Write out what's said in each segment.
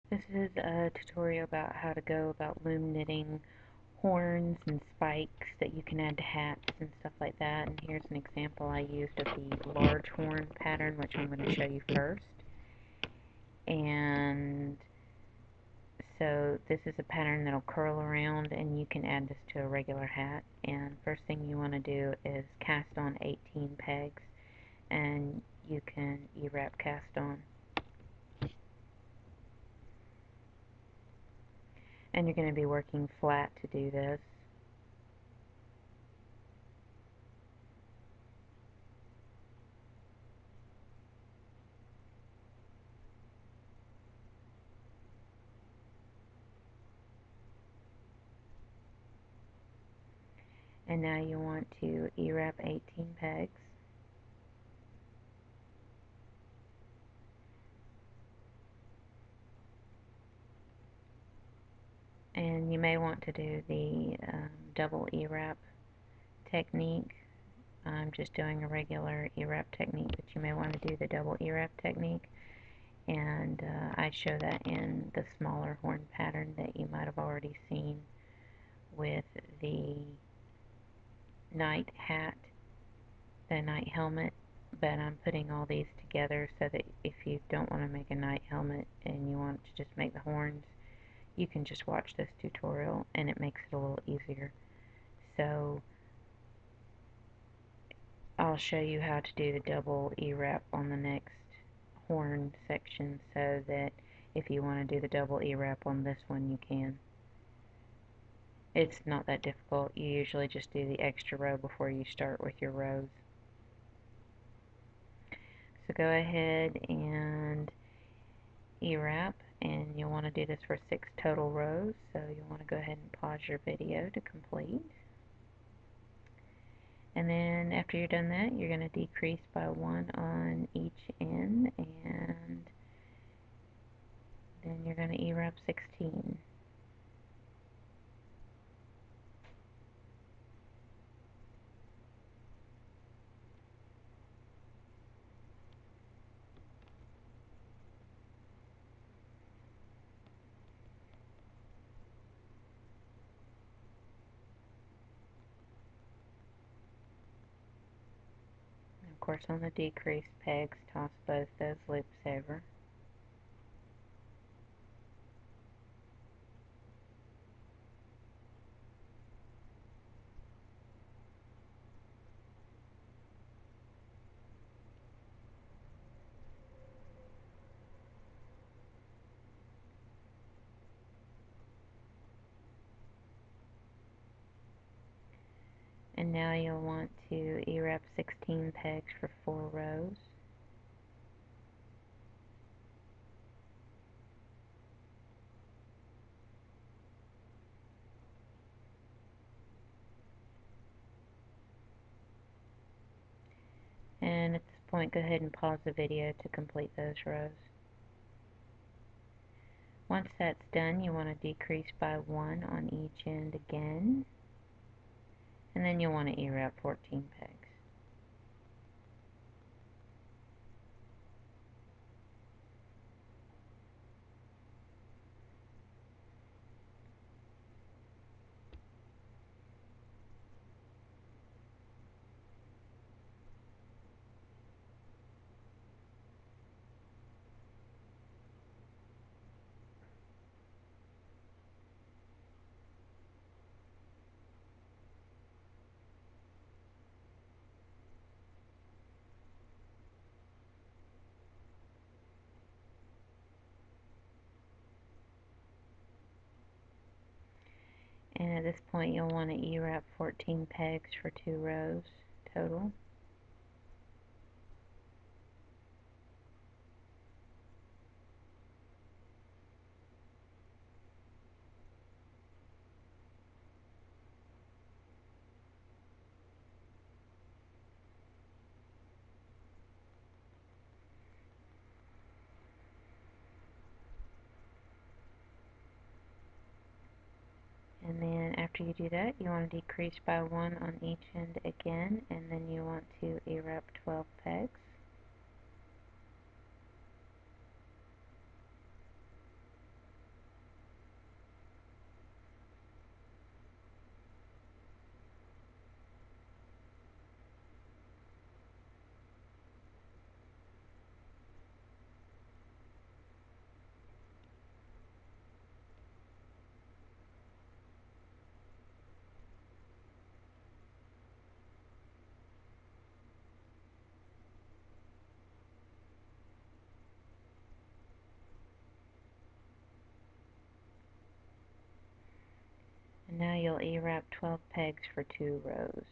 This is a tutorial about how to go about loom knitting horns and spikes that you can add to hats and stuff like that. And here's an example I used of the large horn pattern, which I'm going to show you first. And so this is a pattern that'll curl around, and you can add this to a regular hat. And first thing you want to do is cast on 18 pegs, and you can E-wrap cast on. And you're going to be working flat to do this. And now you want to E-wrap 18 pegs. And you may want to do the double E-wrap technique. I'm just doing a regular E-wrap technique, but you may want to do the double E-wrap technique. And I show that in the smaller horn pattern that you might have already seen with the night hat, the night helmet. But I'm putting all these together so that if you don't want to make a night helmet and you want to just make the horns, you can just watch this tutorial and it makes it a little easier. So I'll show you how to do the double E-wrap on the next horn section, so that if you want to do the double E-wrap on this one, you can. It's not that difficult. You usually just do the extra row before you start with your rows. So go ahead and E-wrap, and you'll want to do this for 6 total rows, so you'll want to go ahead and pause your video to complete. And then after you're done that, you're going to decrease by 1 on each end, and then you're going to E-wrap 16. Of course, on the decreased pegs, toss both those loops over. And now you'll want to E-wrap 16 pegs for 4 rows. And at this point, go ahead and pause the video to complete those rows. Once that's done, you want to decrease by 1 on each end again. And then you'll want to E-wrap 14 pegs. And at this point, you'll want to E-wrap 14 pegs for 2 rows total. And then after you do that, you want to decrease by 1 on each end again, and then you want to E-wrap 12 pegs. Now you'll E-wrap 12 pegs for 2 rows.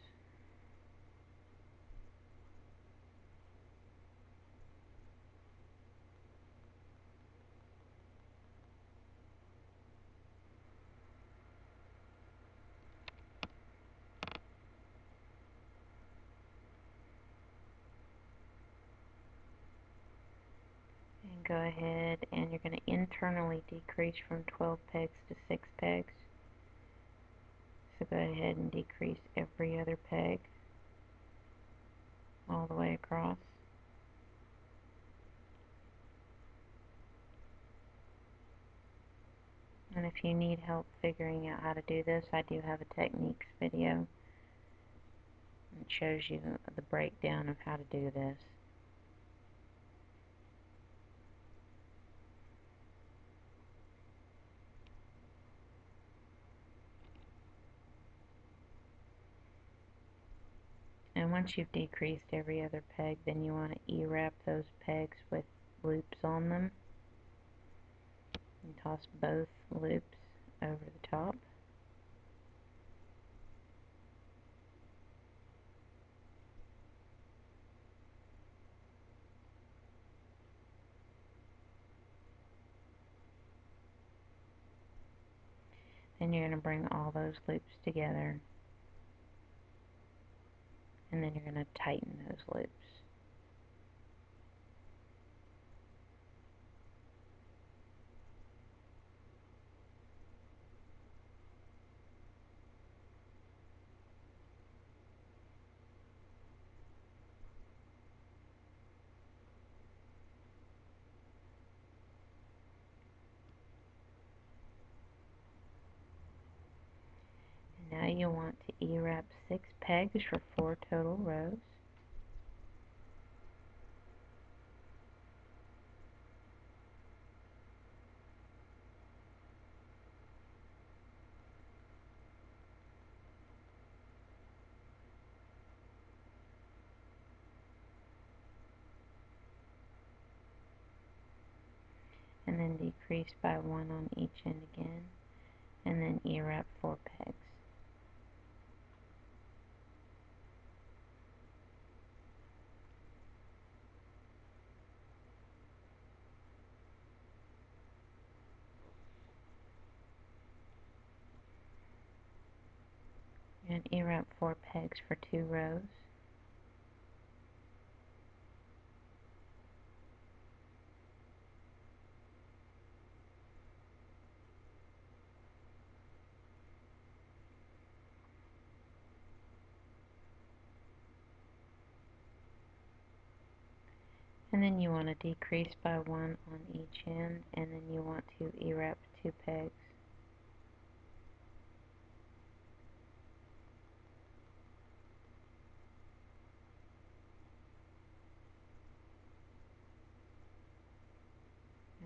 And go ahead and you're going to internally decrease from 12 pegs to 6 pegs. So go ahead and decrease every other peg all the way across. And if you need help figuring out how to do this, I do have a techniques video. It shows you the breakdown of how to do this. And once you've decreased every other peg, then you want to E-wrap those pegs with loops on them. And toss both loops over the top. Then you're going to bring all those loops together. And then you're going to tighten those loops. And now you want to E-wrap 6 pegs for 4 total rows. And then decrease by 1 on each end again, and then E-wrap 4 pegs. And E-wrap 4 pegs for 2 rows. And then you want to decrease by 1 on each end, and then you want to E-wrap 2 pegs.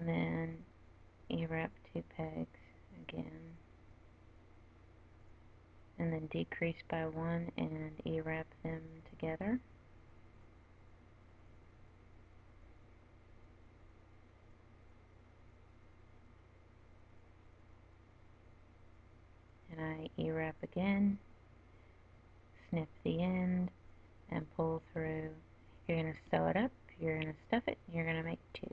And then E-wrap 2 pegs again. And then decrease by 1 and E-wrap them together. And I E-wrap again, snip the end, and pull through. You're going to sew it up, you're going to stuff it, and you're going to make 2.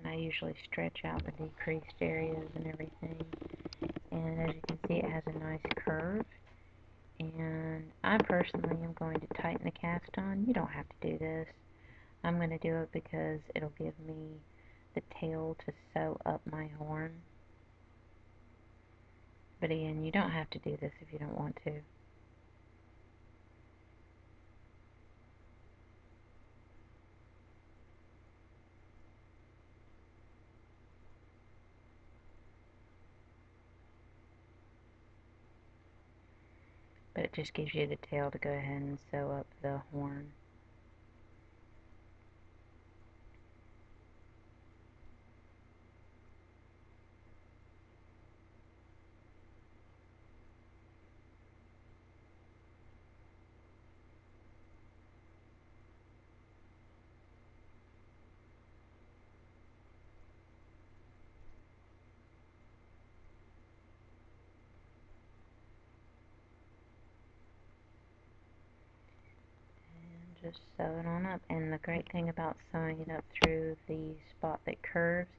And I usually stretch out the decreased areas and everything. And as you can see, it has a nice curve. And I personally am going to tighten the cast on. You don't have to do this. I'm going to do it because it'll give me the tail to sew up my horn. But again, you don't have to do this if you don't want to. But it just gives you the tail to go ahead and sew up the horn. just sew it on up. And the great thing about sewing it up through the spot that curves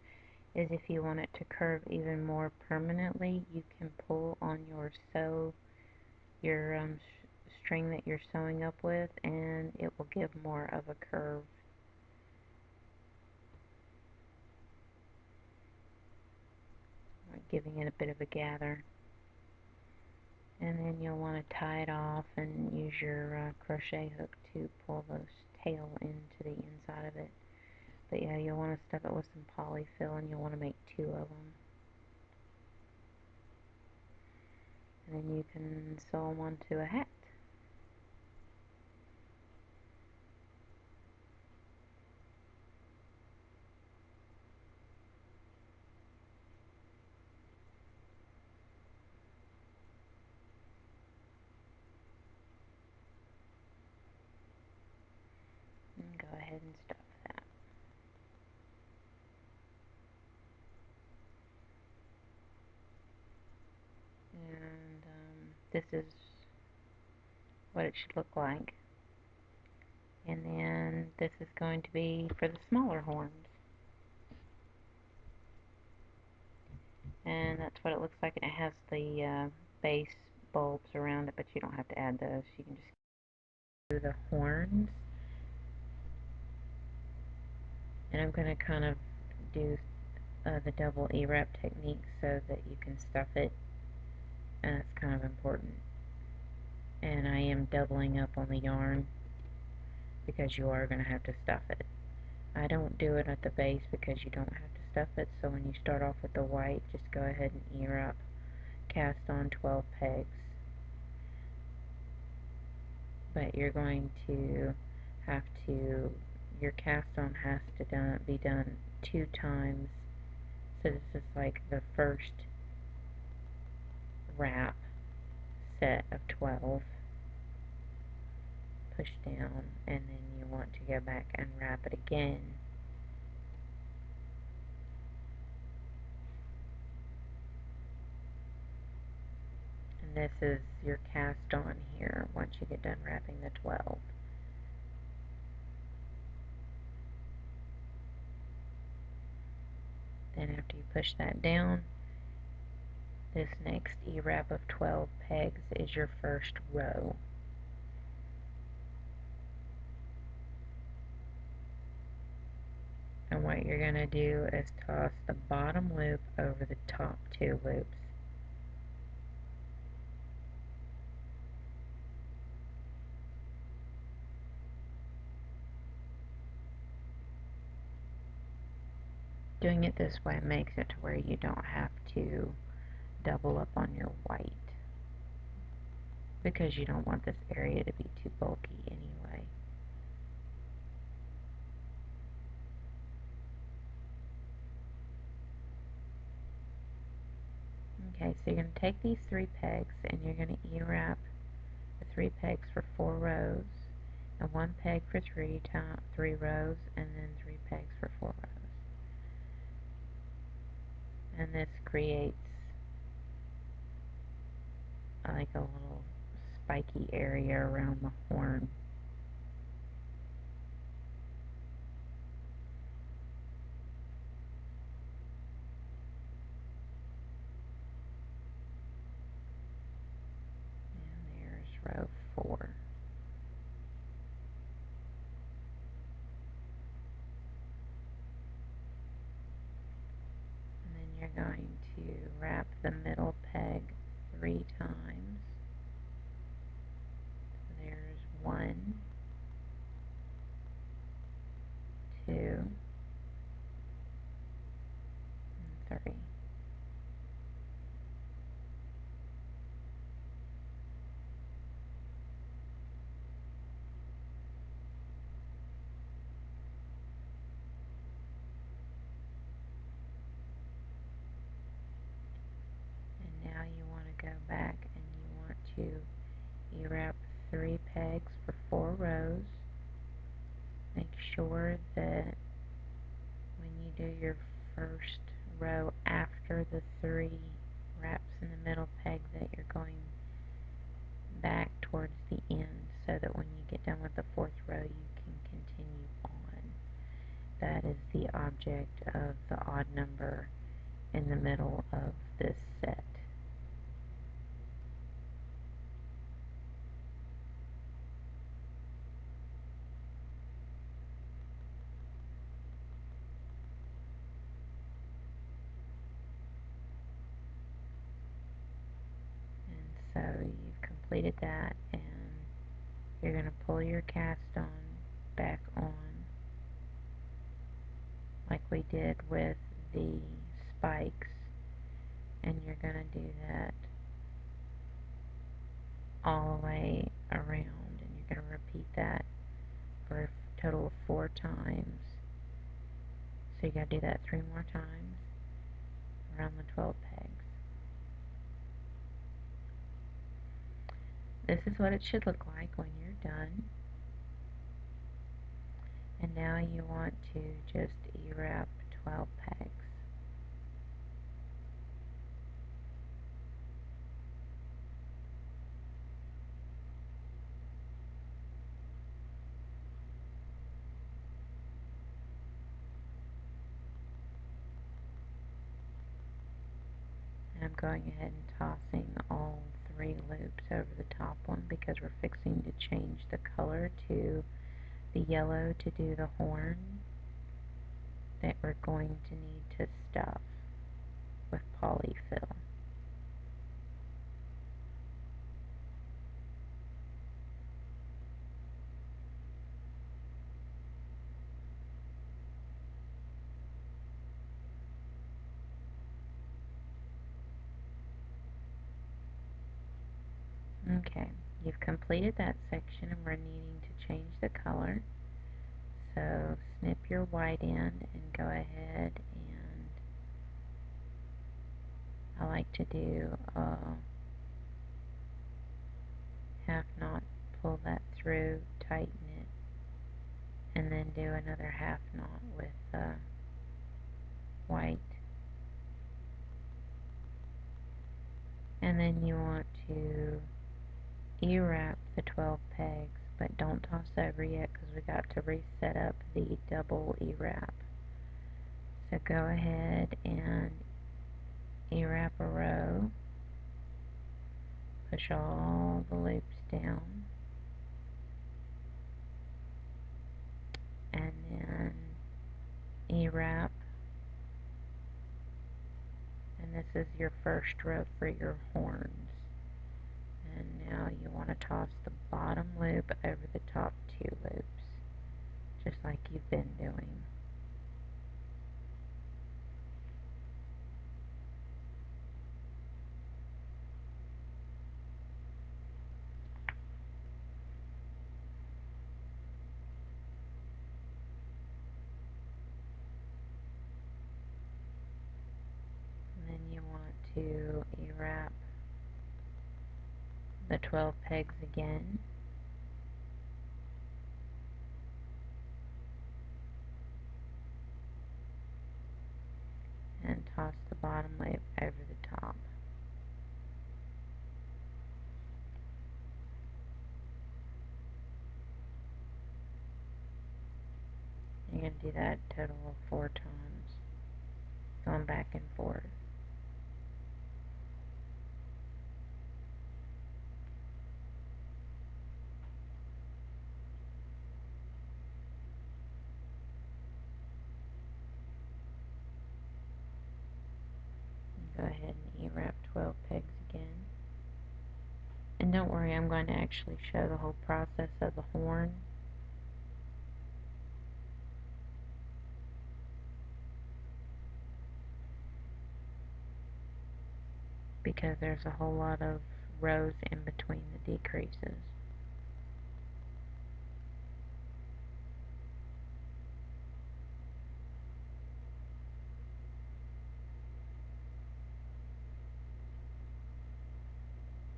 is if you want it to curve even more permanently, you can pull on your string that you're sewing up with, and it will give more of a curve. Like giving it a bit of a gather. And then you'll want to tie it off and use your crochet hook to pull the tail into the inside of it. But yeah, you'll want to stuff it with some polyfill, and you'll want to make 2 of them. And then you can sew them onto a hat. And go ahead and stuff that. And this is what it should look like. And then this is going to be for the smaller horns. And that's what it looks like, and it has the base bulbs around it, but you don't have to add those. You can just do the horns. And I'm going to kind of do the double E-wrap technique so that you can stuff it, and that's kind of important. And I am doubling up on the yarn because you are going to have to stuff it. I don't do it at the base because you don't have to stuff it, so when you start off with the white, just go ahead and E-wrap, cast on 12 pegs. But you're going to have to, your cast on has to be done 2 times. So this is like the first wrap set of 12. Push down, and then you want to go back and wrap it again. And this is your cast on here once you get done wrapping the 12. Then after you push that down, this next E-wrap of 12 pegs is your first row. And what you're going to do is toss the bottom loop over the top 2 loops. Doing it this way makes it to where you don't have to double up on your white, because you don't want this area to be too bulky anyway. Okay, so you're going to take these 3 pegs and you're going to E-wrap the 3 pegs for 4 rows, and 1 peg for 3 rows, and then 3 pegs for 4 rows. And this creates like a little spiky area around the horn. And there's row 4. And then you're going to wrap the middle peg 3 times. So there's 1, 2, and 3. And now you want to go back and you want to E-wrap 3 pegs for 4 rows. Make sure that when you do your first row after the 3 wraps in the middle peg that you're going back towards the end, so that when you get done with the 4th row you number in the middle of this set. So you've completed that, and you're going to pull your cast on back on like we did with the spikes, and you're going to do that all the way around, and you're going to repeat that for a total of 4 times. So you got to do that 3 more times around the 12 pegs. This is what it should look like when you're done. And now you want to just E-wrap 12 pegs. And I'm going ahead and tossing all 3 loops over the top one because we're fixing to change the color to the yellow to do the horn that we're going to need to stuff with Polyfil. Okay, you've completed that section and we're needing to change the color. So snip your white end and go ahead, and I like to do a half knot, pull that through, tighten it, and then do another half knot with white. And then you want to E-wrap the 12 pegs, but don't toss over yet because we got to reset up the double E-wrap. So go ahead and E-wrap a row, push all the loops down, and then E-wrap, and this is your first row for your horns. And now you want to toss the bottom loop over the top 2 loops, just like you've been doing. And then you want to E-wrap the 12 pegs again. And toss the bottom loop over the top. You're going to do that a total of 4 times, going back and forth. Go ahead and E-wrap 12 pegs again. And don't worry, I'm going to actually show the whole process of the horn. Because there's a whole lot of rows in between the decreases.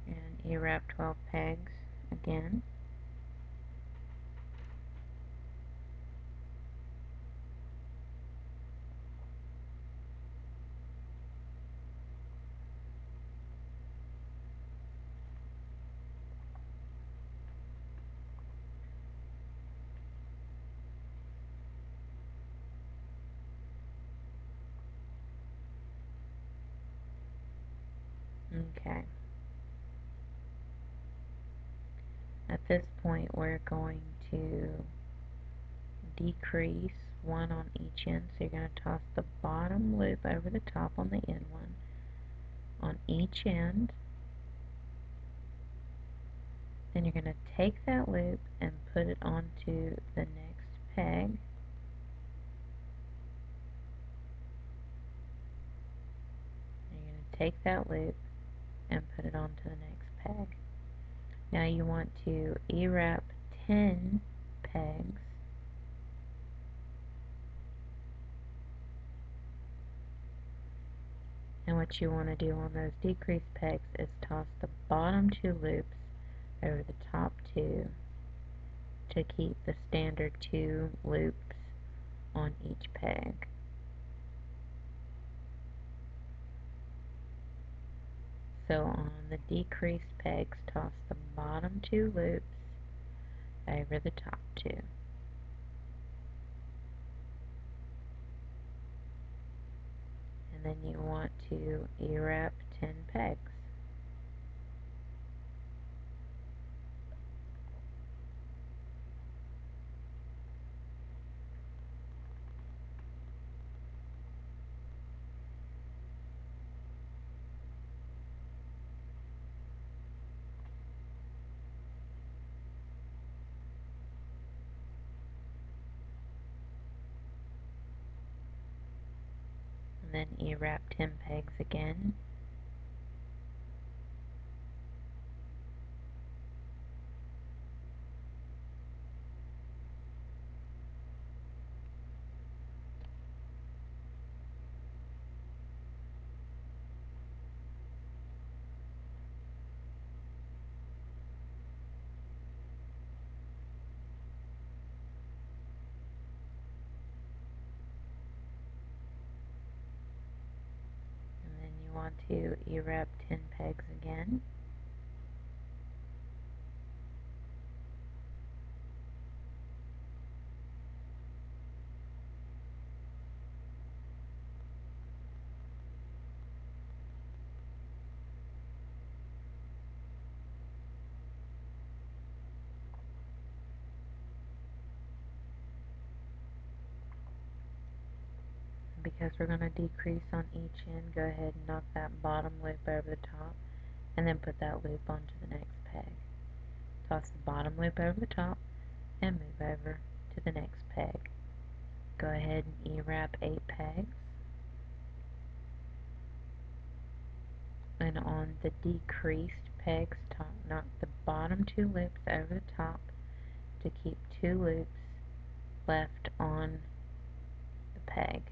And E-wrap 12 pegs again. Okay. At this point, we're going to decrease one on each end. So you're going to toss the bottom loop over the top on the end one on each end. Then you're going to take that loop and put it onto the next peg. You're going to take that loop and put it onto the next peg. Now you want to E-wrap 10 pegs. And what you want to do on those decreased pegs is toss the bottom two loops over the top two to keep the standard 2 loops on each peg. So on the decreased pegs, toss the bottom 2 loops over the top 2. And then you want to E-wrap 10 pegs. And then E-wrap 10 pegs again. And then you want to E-wrap 10 pegs again. Because we're going to decrease on each end, go ahead and knock that bottom loop over the top and then put that loop onto the next peg. Toss the bottom loop over the top and move over to the next peg. Go ahead and E-wrap 8 pegs. And on the decreased pegs, knock the bottom 2 loops over the top to keep 2 loops left on the peg.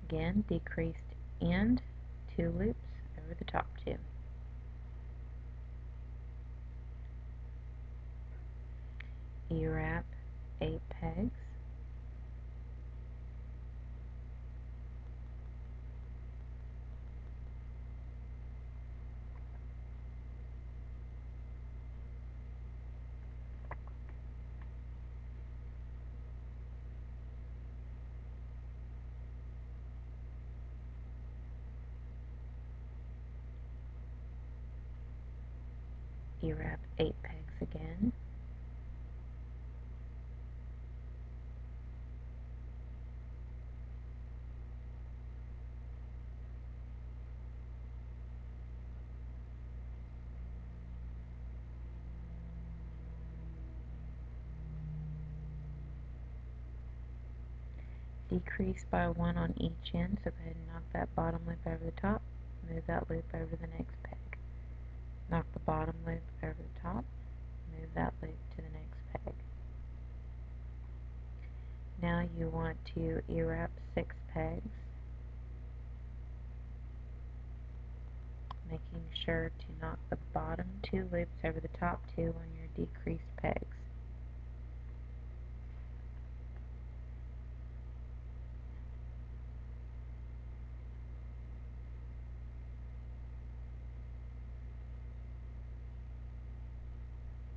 Again, decreased end, 2 loops over the top 2. E-wrap 8 pegs. E-wrap 8 pegs again. Decrease by 1 on each end, so go ahead and knock that bottom loop over the top, move that loop over the next peg. Knock the bottom loop over the top, move that loop to the next peg. Now you want to E-wrap 6 pegs, making sure to knock the bottom 2 loops over the top 2 on your decreased pegs.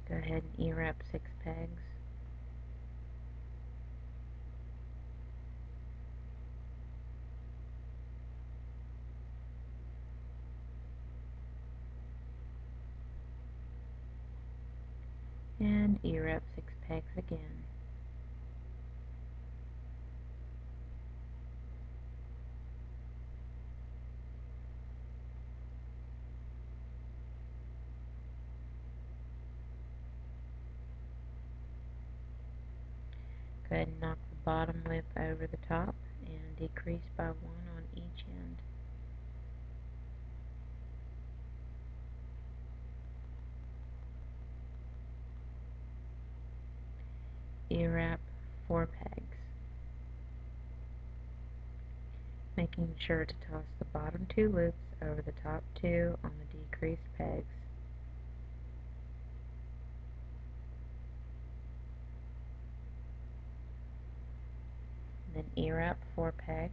Go ahead and E-wrap 6 pegs. and E-wrap 6 pegs again. Go ahead and knock the bottom lip over the top and decrease by 1 on each end. E-wrap 4 pegs, making sure to toss the bottom 2 loops over the top 2 on the decreased pegs. Then E-wrap 4 pegs,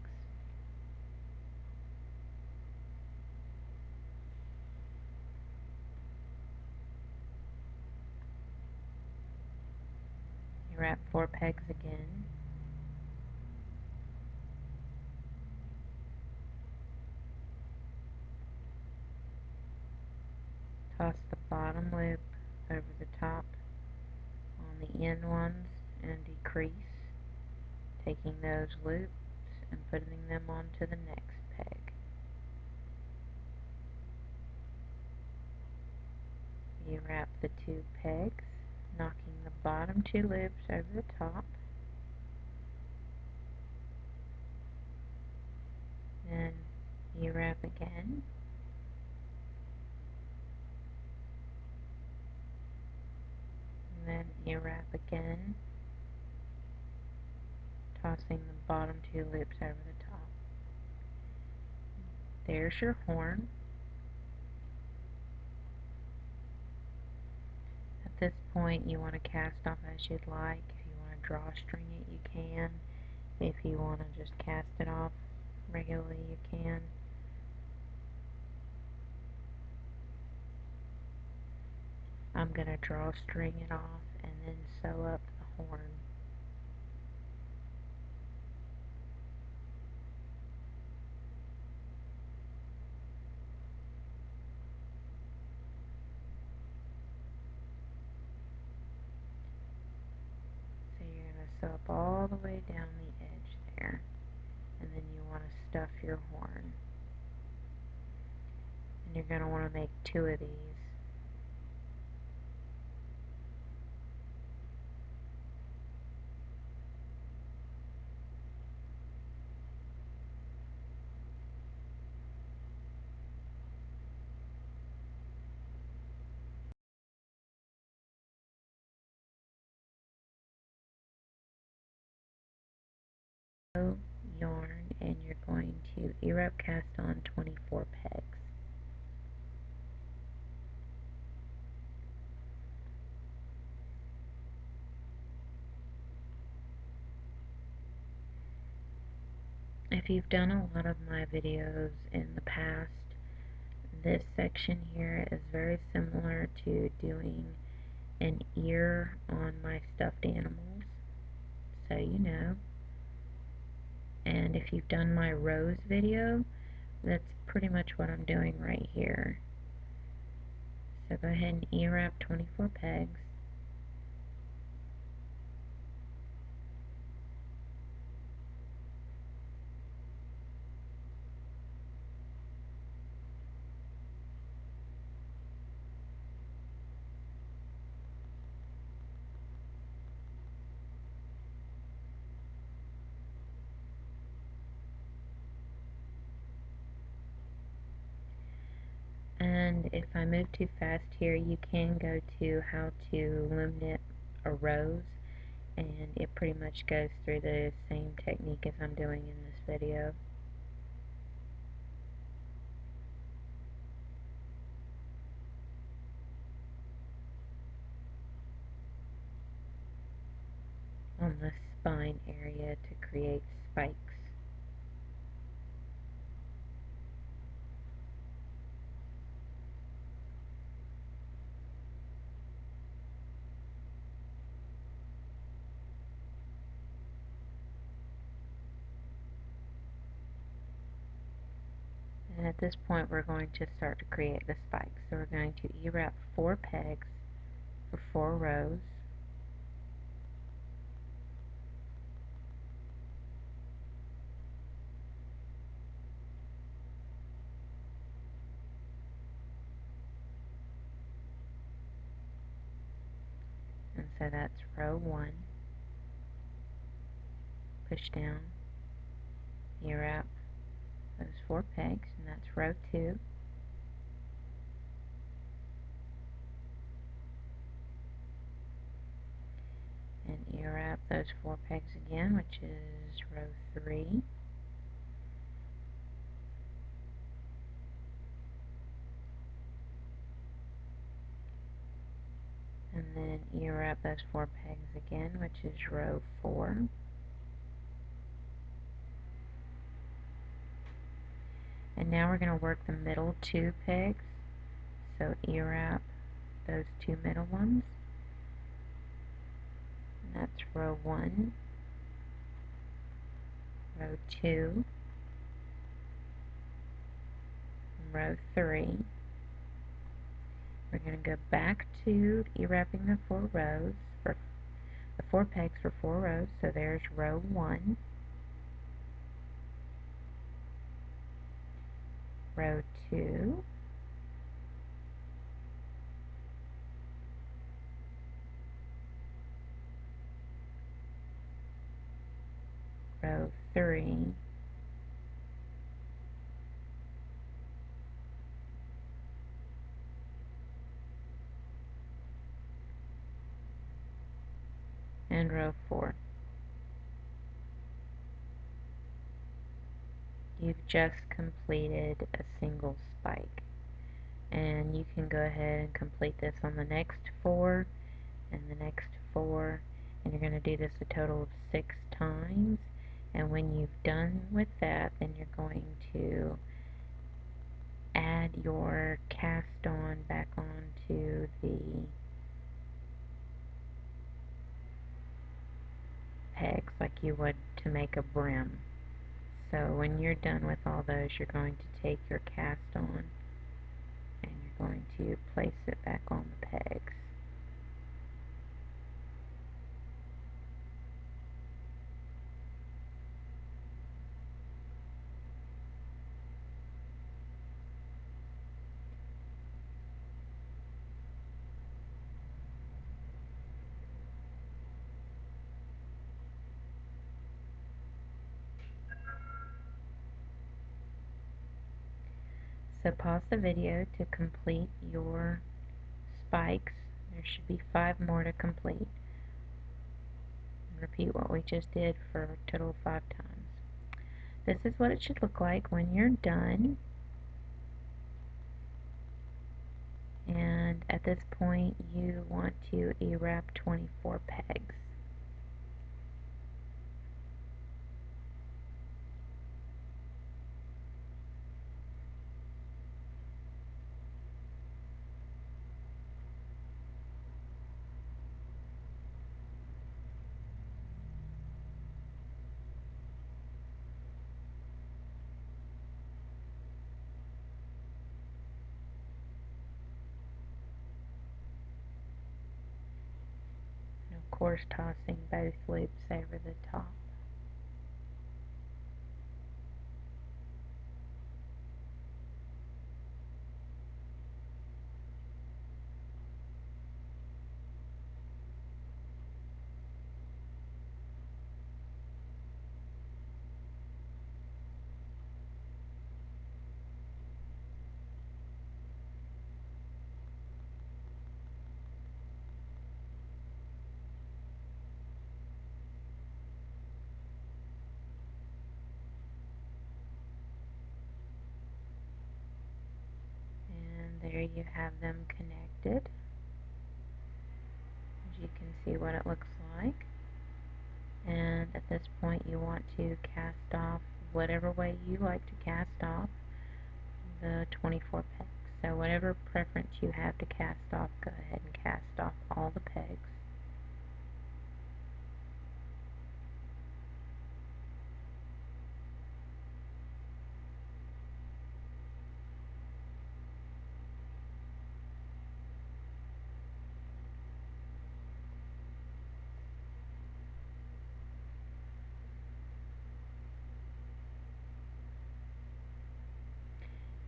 E-wrap 4 pegs again, toss the bottom loop over the top on the end ones and decrease, taking those loops and putting them onto the next peg. E-wrap the 2 pegs, knocking the bottom 2 loops over the top, then E-wrap again, and then E-wrap again, tossing the bottom 2 loops over the top. There's your horn. At this point you want to cast off as you'd like. If you want to drawstring it, you can. If you want to just cast it off regularly, you can. I'm going to drawstring it off and then sew up the horn. So you're going to sew up all the way down the edge there, and then you want to stuff your horn. And you're going to want to make 2 of these. Yarn, and you're going to E-wrap cast on 24 pegs. If you've done a lot of my videos in the past, this section here is very similar to doing an ear on my stuffed animals, so you know. And if you've done my rose video, that's pretty much what I'm doing right here. So go ahead and E-wrap 24 pegs. And if I move too fast here, you can go to how to loom knit a rose, and it pretty much goes through the same technique as I'm doing in this video. On the spine area to create spikes. And at this point we're going to start to create the spikes. So we're going to E-wrap 4 pegs, for 4 rows. And so that's row 1. Push down, E-wrap those 4 pegs, and that's row 2. And E-wrap those 4 pegs again, which is row 3. And then E-wrap those 4 pegs again, which is row 4. And now we're going to work the middle 2 pegs. So E-wrap those 2 middle ones. And that's row 1, row 2, and row 3. We're going to go back to E-wrapping the 4 rows, for the 4 pegs for 4 rows. So there's row 1, row 2, row 3, and row 4. You've just completed a single spike. And you can go ahead and complete this on the next 4 and the next 4, and you're going to do this a total of 6 times. And when you've done with that, then you're going to add your cast on back onto the pegs like you would to make a brim. So when you're done with all those, you're going to take your cast on and you're going to place it back on the pegs. So pause the video to complete your spikes. There should be 5 more to complete. And repeat what we just did for a total of 5 times. This is what it should look like when you're done. And at this point you want to E-wrap 24 pegs. And of course tossing both loops over the top. And there you have them connected. As you can see what it looks like. And at this point you want to cast off whatever way you like to cast off the 24 pegs. So whatever preference you have to cast off, go ahead and cast off all the pegs.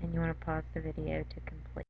and you want to pause the video to complete.